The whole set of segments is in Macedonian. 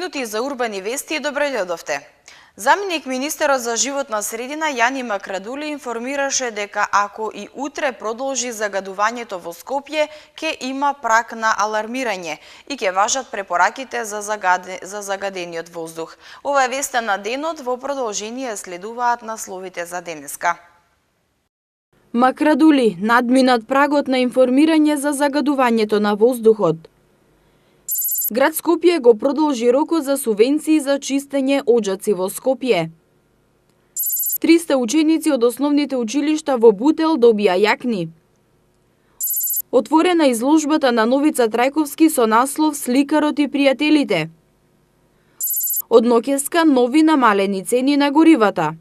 минути за урбани вести и добро дојдовте. Заменик министерот за животна средина Јани Макрадули информираше дека ако и утре продолжи загадувањето во Скопје, ќе има праг на алармирање и ќе важат препораките за загадениот воздух. Ова е веста на денот, во продолжение следуваат насловите за денеска. Макрадули надминат прагот на информирање за загадувањето на воздухот. Град Скопје го продолжи рокот за субвенции за чистење оџаци во Скопје. 300 ученици од основните училишта во Бутел добија јакни. Отворена изложбата на Новица Трајковски со наслов Сликарот и пријателите. Од ноќеска нови намалени цени на горивата.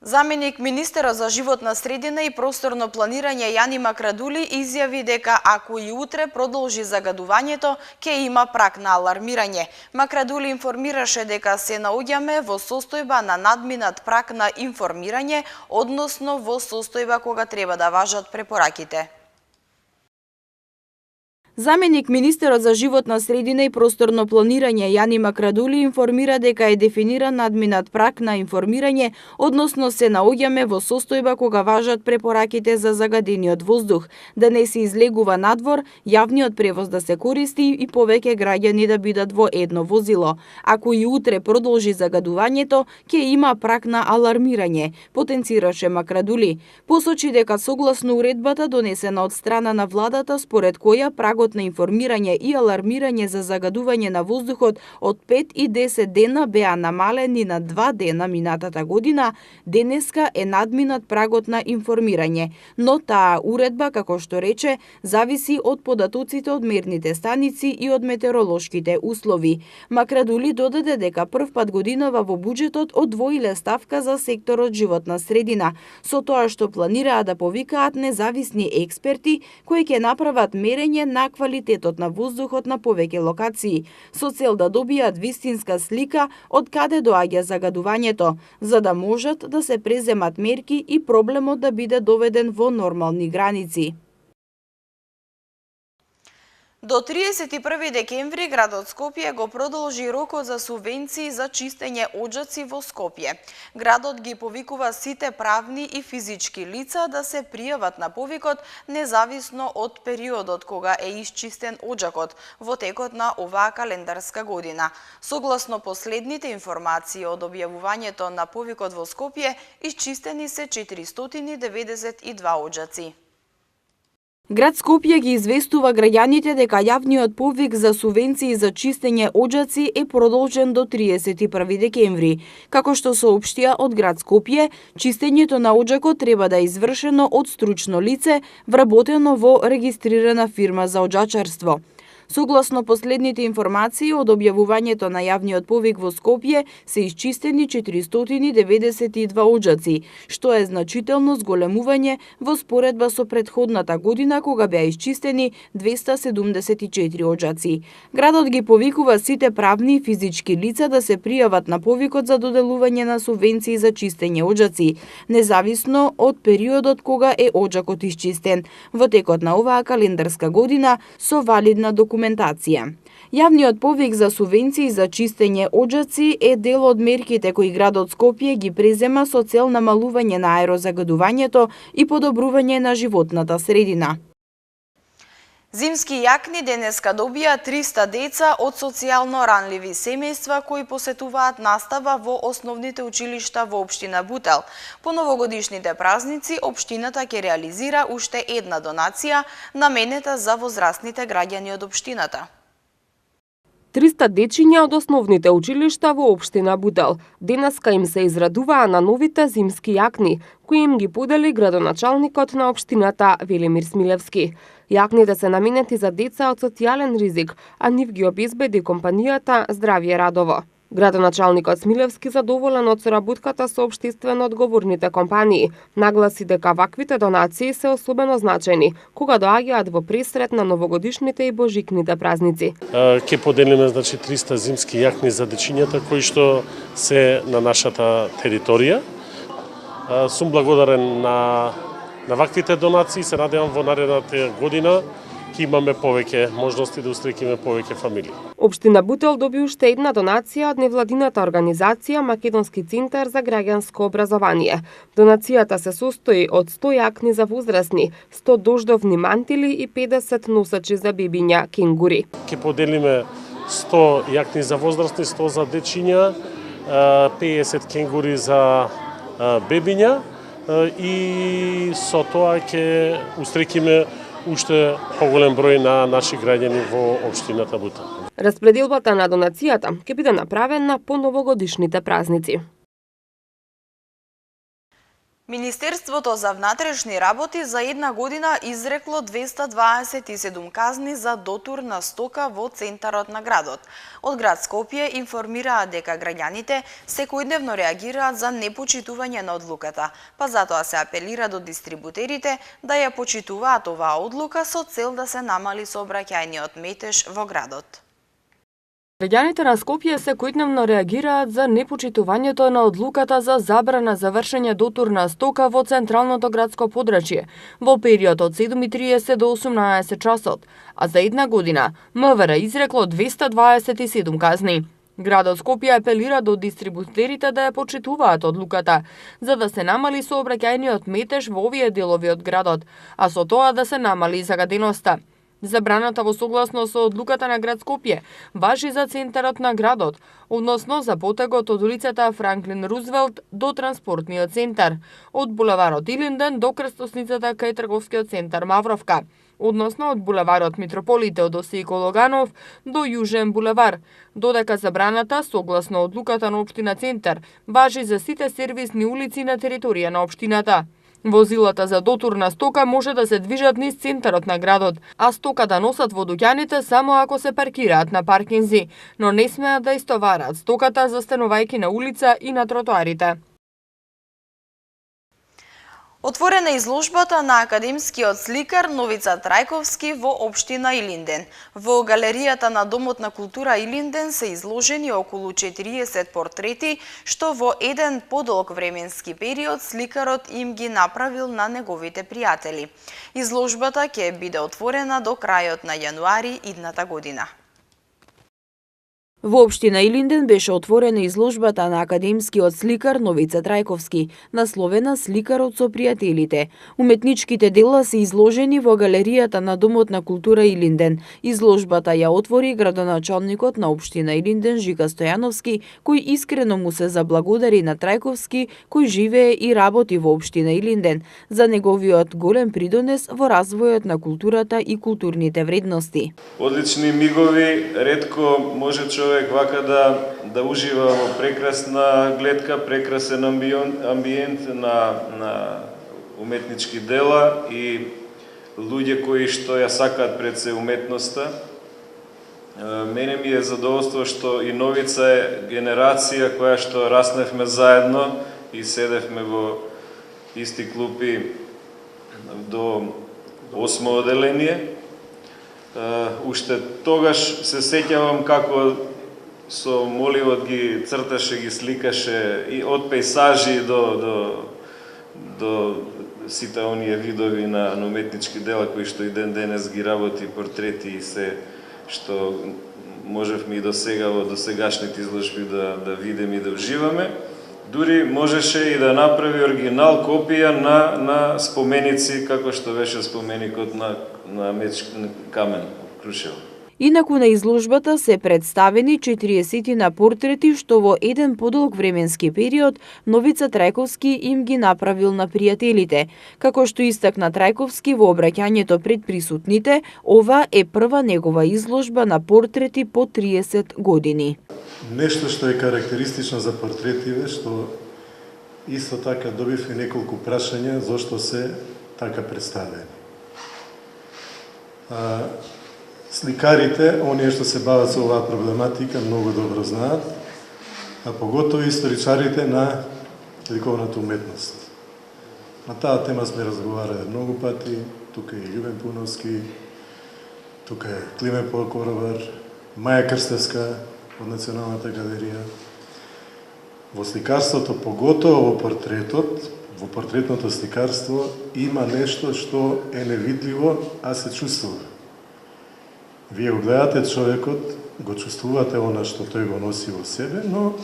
Заменик министерот за животна средина и просторно планирање Јани Макрадули изјави дека ако и утре продолжи загадувањето, ќе има праг на алармирање. Макрадули информираше дека се наоѓаме во состојба на надминат праг на информирање, односно во состојба кога треба да важат препораките. Заменик министерот за животна средина и просторно планирање Јани Макрадули информира дека е дефиниран надминат праг на информирање, односно се наоѓаме во состојба кога важат препораките за загадениот воздух, да не се излегува надвор, јавниот превоз да се користи и повеќе граѓани да бидат во едно возило. Ако и утре продолжи загадувањето, ќе има праг на алармирање, потенцираше Макрадули. Посочи дека согласно уредбата донесена од страна на владата, според која прагот на информирање и алармирање за загадување на воздухот од 5 и 10 дена беа намалени на 2 дена минатата година, денеска е надминат прагот на информирање, но таа уредба, како што рече, зависи од податоците од мерните станици и од метеоролошките услови. Макрадули додаде дека првпат годинава во буџетот одвоиле ставка за секторот животна средина, со тоа што планираат да повикаат независни експерти кои ќе направат мерење на квалитетот на воздухот на повеќе локации, со цел да добијат вистинска слика од каде доаѓа загадувањето, за да можат да се преземат мерки и проблемот да биде доведен во нормални граници. До 31 декември градот Скопје го продолжи рокот за субвенции за чистење оџаци во Скопје. Градот ги повикува сите правни и физички лица да се пријават на повикот независно од периодот кога е исчистен оџакот во текот на оваа календарска година. Согласно последните информации од објавувањето на повикот во Скопје, исчистени се 492 оџаци. Град Скопје ги известува граѓаните дека јавниот повик за субвенции за чистење оџаци е продолжен до 31 декември. Како што соопштија од град Скопје, чистењето на оџакот треба да е извршено од стручно лице, вработено во регистрирана фирма за оџачарство. Согласно последните информации од објавувањето на јавниот повик во Скопје се исчистени 492 оџаци, што е значително зголемување во споредба со претходната година кога беа исчистени 274 оџаци. Градот ги повикува сите правни и физички лица да се пријават на повикот за доделување на субвенции за чистење оџаци, независно од периодот кога е оџакот исчистен, во текот на оваа календарска година со валидна документација. Јавниот повик за субвенции за чистење оџаци е дел од мерките кои градот Скопје ги презема со цел намалување на аерозагадувањето и подобрување на животната средина. Зимски јакни денеска добија 300 деца од социјално ранливи семејства кои посетуваат настава во основните училишта во општина Бутел. По новогодишните празници општината ќе реализира уште една донација наменета за возрастните граѓани од општината. 300 дечиња од основните училишта во општина Бутел денеска им се израдуваа на новите зимски јакни, кои им ги подели градоначалникот на општината Велимир Смилевски. Јакните се наменети за деца од социјален ризик, а нив ги обезбеди компанијата Здравје Радово. Градоначалникот Смилевски, задоволен од соработката со општествено одговорните компании, нагласи дека ваквите донации се особено значајни кога доаѓаат во пресрет на новогодишните и божикните празници. Ќе поделиме 300 зимски јакни за дечињата кои што се на нашата територија. Сум благодарен на ваквите донации, се надевам во наредната година ќе имаме повеќе можности да устрекиме повеќе фамилии. Општина Бутел доби уште една донација од невладината организација Македонски центар за граѓанско образование. Донацијата се состои од 100 јакни за возрастни, 100 дождовни мантили и 50 носачи за бебиња кенгури. Ке поделиме 100 јакни за возрастни, 100 за дечиња, 50 кенгури за бебиња и со тоа ќе устрекиме уште поголем број на наши граѓани во општината Бутел. Распределбата на донацијата ќе биде направена по новогодишните празници. Министерството за внатрешни работи за една година изрекло 227 казни за дотур на стока во центарот на градот. Од град Скопје информираат дека граѓаните секојдневно реагираат за непочитување на одлуката, па затоа се апелира до дистрибутерите да ја почитуваат оваа одлука со цел да се намали сообраќајниот метеж во градот. Граѓаните на Скопје секојдневно реагираат за непочитувањето на одлуката за забрана за вршење дотур на стока во централното градско подрачје во период од 7:30 до 18 часот, а за една година МВР изрекло 227 казни. Градот Скопје апелира до дистрибутерите да ја почитуваат одлуката, за да се намали сообраќајниот метеж во овие делови од градот, а со тоа да се намали загаденоста. Забраната во согласно со одлуката на град Скопје важи за центарот на градот, односно за потегот од улицата Франклин Рузвелт до транспортниот центар, од булеварот Илинден до крстосницата кај трговскиот центар Мавровка, односно од булеварот Митрополите од Осијко Логанов до Јужен булевар, додека забраната, согласно одлуката на општина Центар, важи за сите сервисни улици на територија на општината. Возилата за дотур на стока може да се движат низ центарот на градот, а стока да носат во дуќаните само ако се паркираат на паркинзи, но не смеат да истовараат стоката застанувајќи на улица и на тротоарите. Отворена изложбата на академскиот сликар Новица Трајковски во општина Илинден. Во галеријата на Домот на култура Илинден се изложени околу 40 портрети, што во еден подолг временски период сликарот им ги направил на неговите пријатели. Изложбата ќе биде отворена до крајот на јануари идната година. Во општина Илинден беше отворена изложбата на академскиот сликар Новица Трајковски, насловена "Сликарот со пријателите". Уметничките дела се изложени во галеријата на Домот на култура Илинден. Изложбата ја отвори градоначалникот на општина Илинден Жика Стојановски, кој искрено му се заблагодари на Трајковски, кој живее и работи во општина Илинден, за неговиот голем придонес во развојот на културата и културните вредности. Одлични мигови, ретко може човек вака да ужива во прекрасна гледка, прекрасен амбиент на уметнички дела и луѓе кои што ја сакаат пред се уметноста. Мене ми е задоволство што и Новица е генерација која што расневме заедно и седевме во исти клупи до 8 оделение. Уште тогаш се сеќавам како со моливот ги црташе, ги сликаше и од пейсажи до сите оние видови на уметнички дела кои што и ден денес ги работи, портрети и се што можевме и до сега во досегашните изложби да видиме и да уживаме. Дури можеше и да направи оригинал копија на споменици како што беше споменикот на Мечки камен Крушево. Инаку на изложбата се представени 40 на портрети што во еден подолг временски период Новица Трајковски им ги направил на пријателите. Како што истакна Трајковски во обраќањето пред присутните, ова е прва негова изложба на портрети по 30 години. Нешто што е карактеристично за портретиве, што исто така добивме неколку прашања зошто се така представени. Сликарите, оние што се бават со оваа проблематика, многу добро знаат, а поготово историчарите на ликовната уметност. На таа тема сме разговарали многу пати, тука е Љубен Пуновски, тука е Климен Покоровар, Маја Крстевска од Националната галерија. Во сликарството, поготово во портретното сликарство, има нешто што е невидливо, а се чувствува. Вие го гледате човекот го чувствувате она што тој го носи во себе, но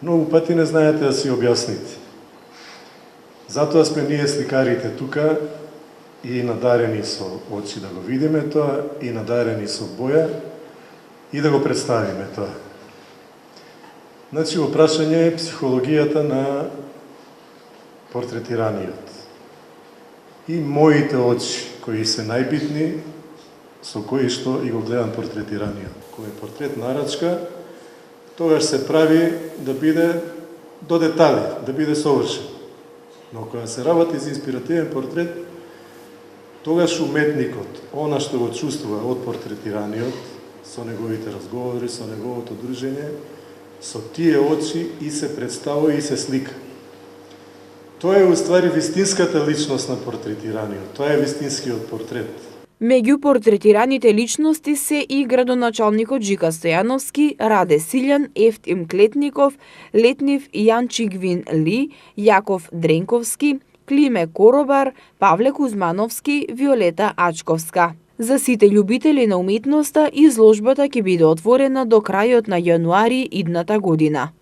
многу пати не знаете да си објасните. Затоа сме ние сликарите тука и надарени со очи да го видиме тоа, и надарени со боја и да го представиме тоа. Значи, во прашање е психологијата на портретираниот. И моите очи, кои се најбитни, со кои што и го гледам портретираниот. Кој е портрет нарачка, тогаш се прави да биде до детали, да биде совршен. Но кога се работи за инспиративен портрет, тогаш уметникот, она што го чувствува од портретираниот, со неговите разговори, со неговото дружење, со тие очи и се представува и се слика. Тоа е уствари вистинската личност на портретираниот, тоа е вистинскиот портрет. Меѓу портретираните личности се и градоначалникот Жика Стојановски, Раде Силјан, Ефтим Клетников, Летнив Јанчигвин Ли, Јаков Дренковски, Климе Коробар, Павле Кузмановски, Виолета Ачковска. За сите љубители на уметноста, изложбата ќе биде отворена до крајот на јануари идната година.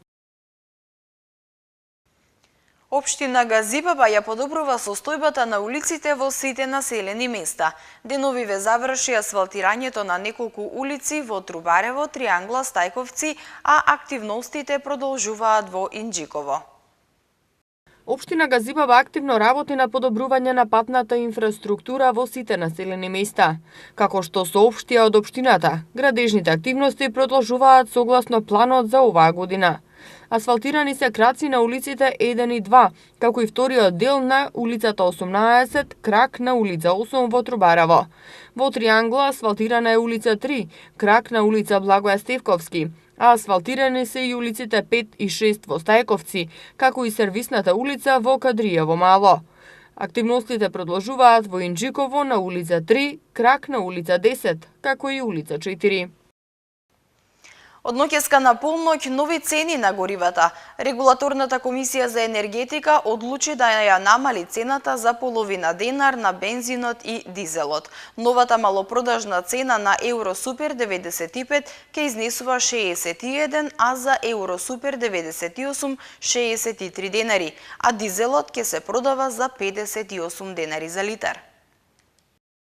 Општина Газибаба ја подобрува состојбата на улиците во сите населени места. Деновиве заврши асфалтирањето на неколку улици во Трубарево, Триангла, Стајковци, а активностите продолжуваат во Инџиково. Општина Газибаба активно работи на подобрување на патната инфраструктура во сите населени места. Како што соопштија од општината, градежните активности продолжуваат согласно планот за оваа година. Асфалтирани се краци на улиците 1 и 2, како и вториот дел на улицата 18, крак на улица 8 во Трубарево. Во Триангла асфалтирана е улица 3, крак на улица Благоја Стевковски, а асфалтирани се и улиците 5 и 6 во Стајковци, како и сервисната улица во Кадријево Мало. Активностите продолжуваат во Инџиково на улица 3, крак на улица 10, како и улица 4. Од ноќеска на полноќ нови цени на горивата. Регулаторната комисија за енергетика одлучи да ја намали цената за половина денар на бензинот и дизелот. Новата малопродажна цена на Евросупер 95 ќе изнесува 61, а за Евросупер 98 63 денари, а дизелот ќе се продава за 58 денари за литар.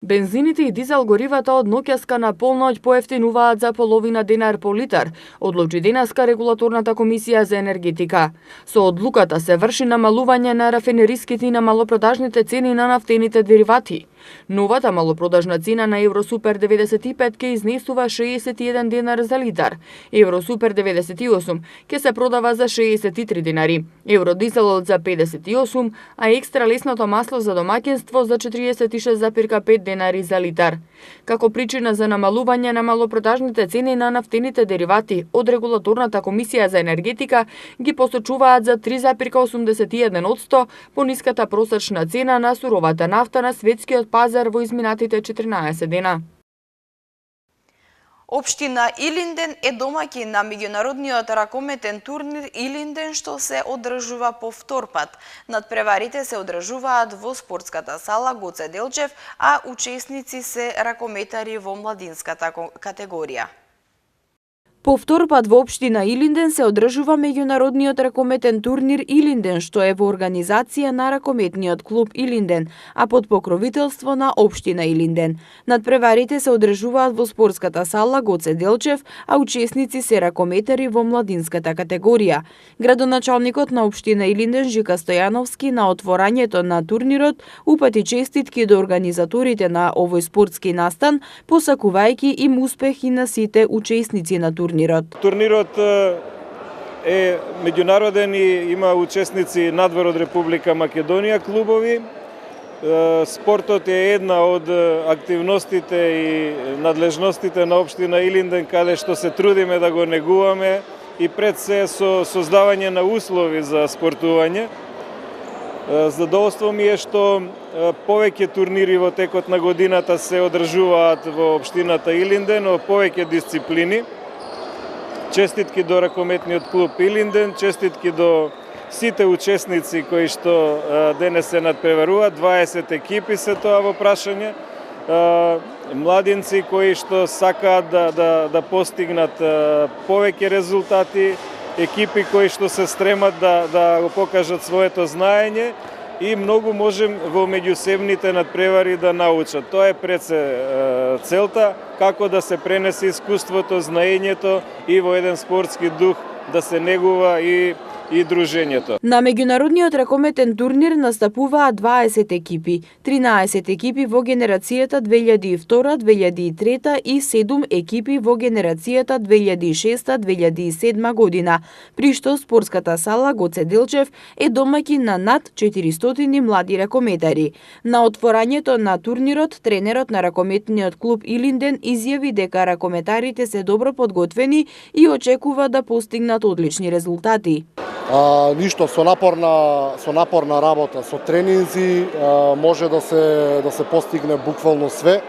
Бензините и дизел горивата од ноќеска на полноќ поевтинуваат за половина денар по литар, одлучи денеска Регулаторната комисија за енергетика. Со одлуката се врши намалување на рафинериските и на малопродажните цени на нафтените деривати. Новата малопродажна цена на Евросупер 95 ќе изнесува 61 денар за литар, Евросупер 98 ќе се продава за 63 денари, Евродизелот за 58, а екстра лесното масло за домаќинство за 46,5 денари за литар. Како причина за намалување на малопродажните цени на нафтените деривати, од Регулаторната комисија за енергетика ги посочуваат за 3,81% пониската просечна цена на суровата нафта на светскиот пазар во изминатите 14 дена. Општина Илинден е домаќин на меѓународниот ракометен турнир Илинден, што се одржува по втор пат. Надпреварите се одржуваат во спортската сала Гоце Делчев, а учесници се ракометари во младинската категорија. По втор пат во општина Илинден се одржува меѓународниот ракометен турнир Илинден, што е во организација на ракометниот клуб Илинден, а под покровителство на општина Илинден. Надпреварите се одржуваат во спортската сала Гоце Делчев, а учесници се ракометари во младинската категорија. Градоначалникот на општина Илинден Жика Стојановски на отворањето на турнирот упати честитки до организаторите на овој спортски настан, посакувајќи им успех и на сите учесници на турнирот. Турнирот е меѓународен и има учесници надвор од Република Македонија клубови. Спортот е една од активностите и надлежностите на општина Илинден, каде што се трудиме да го негуваме и пред се со создавање на услови за спортување. Задоволство ми е што повеќе турнири во текот на годината се одржуваат во општината Илинден, во повеќе дисциплини. Честитки до ракометниот клуб Илинден, честитки до сите учесници кои што денес се надпреваруваат, 20 екипи се тоа во прашање. младинци кои што сакаат да постигнат повеќе резултати, екипи кои што се стремат да го покажат своето знаење и многу можем во меѓусебните надпревари да научат. Тоа е пред се целта, како да се пренесе искуството, знаењето и во еден спортски дух да се негува и дружењето. На меѓународниот ракометен турнир настапуваат 20 екипи, 13 екипи во генерацијата 2002-2003 и 7 екипи во генерацијата 2006-2007 година, при што спортската сала Гоце Делчев е домаќин на над 400 млади ракометари. На отворањето на турнирот, тренерот на ракометниот клуб Илинден изјави дека ракометарите се добро подготвени и очекува да постигнат одлични резултати. Ништо со напорна работа, со тренинзи може да се постигне буквално све.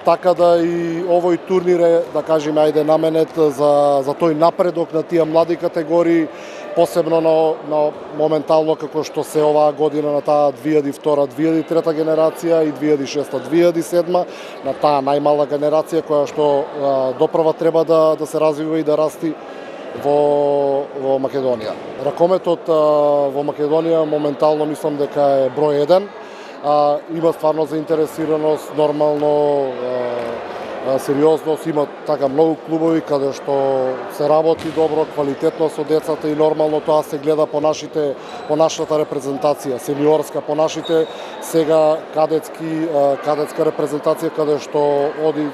Така да и овој турнир е, да кажеме, ајде наменет за тој напредок на тие млади категории, посебно на моментално како што се оваа година на таа 2002-2003 генерација и 2006-2007, на таа најмала генерација која што допрва треба да се развива и да расти во Македонија. Ракометот во Македонија моментално мислам дека е број 1. Има стварно заинтересираност, нормално, сериозност, има така многу клубови каде што се работи добро, квалитетно со децата и нормално тоа се гледа по нашата репрезентација, сениорска, по нашите сега кадетска репрезентација каде што оди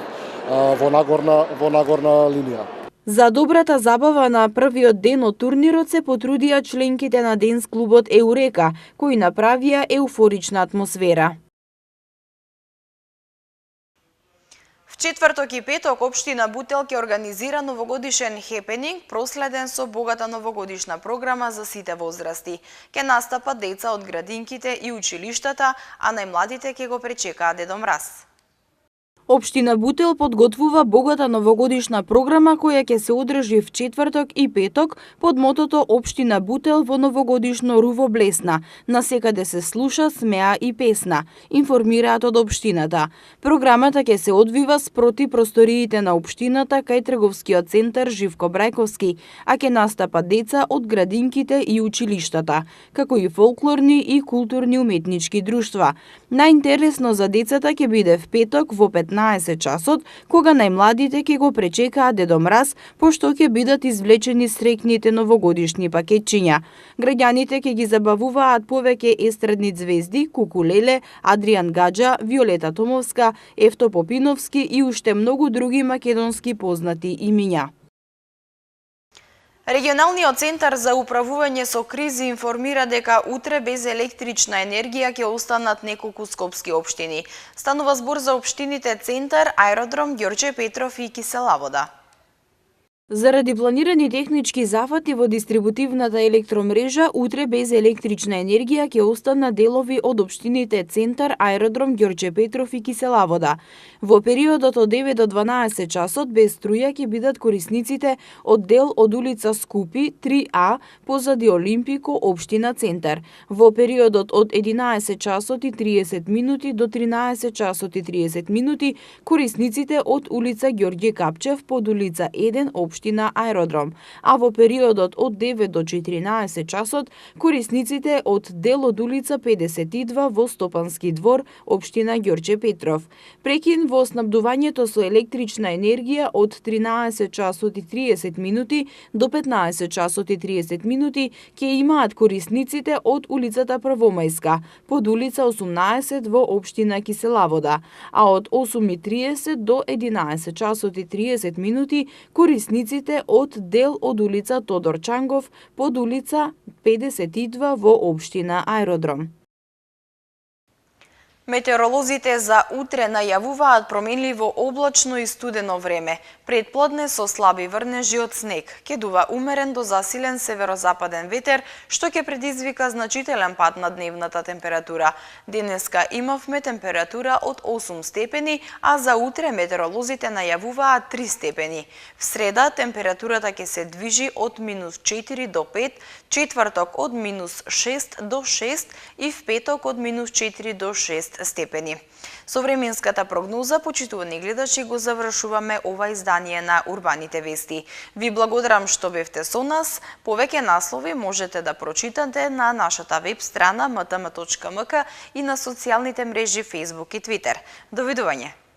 во нагорна линија. За добрата забава на првиот ден од турнирот се потрудија членките на денс клубот Еурека, кои направија еуфорична атмосфера. В четврток и петок општина Бутел ќе организира новогодишен хепенинг, проследен со богата новогодишна програма за сите возрасти. Ке настапат деца од градинките и училиштата, а најмладите ќе го пречекаат Дедо Мраз. Општина Бутел подготвува богата новогодишна програма која ќе се одржи в четврток и петок под мотото Општина Бутел во новогодишно руво блесна. Насекаде се слуша, смеа и песна, информираат од општината. Програмата ќе се одвива спроти просториите на општината кај трговскиот центар Живко Брајковски, а ќе настапат деца од градинките и училиштата, како и фолклорни и културни уметнички друштва. Најинтересно за децата ќе биде в петок во 15 часот, кога најмладите ќе го пречекаат Дедо Мраз, пошто ќе бидат извлечени срекните новогодишни пакетчиња. Граѓаните ќе ги забавуваат повеќе естрадни звезди, Куку Леле, Адријан Гаджа, Виолета Томовска, Ефто Попиновски и уште многу други македонски познати имиња. Регионалниот центар за управување со кризи информира дека утре без електрична енергија ќе останат неколку скопски општини. Станува збор за општините Центар, Аеродром, Ѓорđe Петров и Киселавода. Заради планирани технички зафати во дистрибутивната електромрежа, утре без електрична енергија ќе останат делови од општините Центар, Аеродром, Ѓорđe Петров и Киселавода. Во периодот од 9 до 12 часот без струја ќе бидат корисниците од дел од улица Скупи 3А позади Олимпико, општина Центар. Во периодот од 11 часот и 30 минути до 13 часот и 30 минути корисниците од улица Ѓорѓе Капчев под улица 1, општина Аеродром, а во периодот од 9 до 14 часот корисниците од дел од улица 52 во Стопански двор, општина Ѓорđe Петров. Прекин во снабдувањето со електрична енергија од 13 часот и 30 минути до 15 часот и 30 минути ќе имаат корисниците од улицата Првомајска, под улица 18 во општина Киселавода, а од 8:30 до 11 часот и 30 минути корисниците од дел од улица Тодор Чангов под улица 52 во општина Аеродром. Метеоролозите за утре најавуваат променливо облачно и студено време, предплодне со слаби врнежи од снег. Ќе дува умерен до засилен северозападен ветер, што ќе предизвика значителен пад на дневната температура. Денеска имавме температура од 8 степени, а за утре метеоролозите најавуваат 3 степени. В среда температурата ќе се движи од -4 до 5, четврток од -6 до 6 и в петок од -4 до 6 степени. Со временската прогноза, почитувани гледачи, го завршуваме ова издание на Урбаните вести. Ви благодарам што бевте со нас. Повеќе наслови можете да прочитате на нашата веб страна mtm.mk и на социјалните мрежи Facebook и Twitter. Довидување!